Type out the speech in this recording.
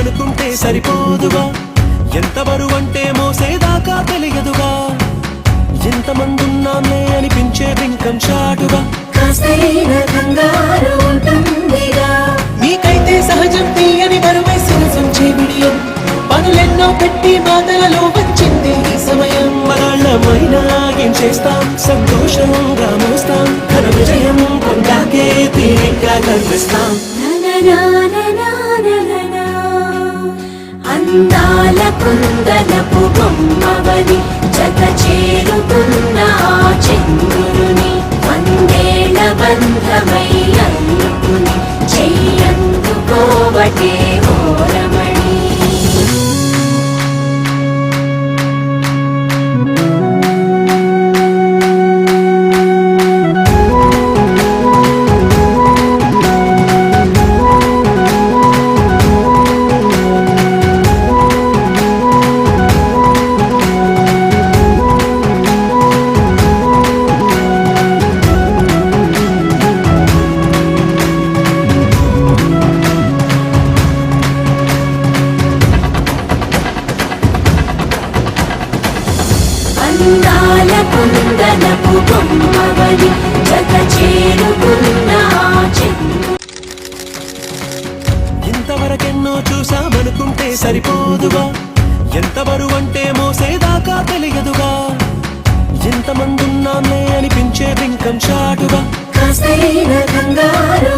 చూసామనుకుంటే సరిపోదుగా, ఎంత బరువంటే మోసేదాకా తెలియదుగా, ఎంతమందున్నామే అనిపించే బింకం చాటుగా, కాస్తైన కంగారు ఉంటుందిగా. నీకైతే సహజం తీయని బరువై సరసించే బిడియం, పనులెన్నో పెట్టి మాటలలో వచ్చింది ఈ సమయం. మనాళ్ళమైనా ఏం చేస్తాం, సంతోషంగా మోస్తాం, ఘన విజయం పొందాకే తీరిగ్గా కనిపిస్తాం. అందాల కుందనపు బొమ్మవని జత చేరుకున్న ఆ చంద్రుని, వందేళ్ల బంధమై అల్లుకుని చెయ్యందుకోవటే ఓరమణి. అందాల కుందనపు బొమ్మవని జత చేరుకున్న ఆ చంద్రుని. ఇంతవరకెన్నో చూసామనుకుంటే సరిపోదుగా, ఎంత బరువంటే మోసేదాకా తెలియదుగా, ఎంతమందున్నామే అనిపించే బింకం చాటుగా, కాస్తైన కంగారు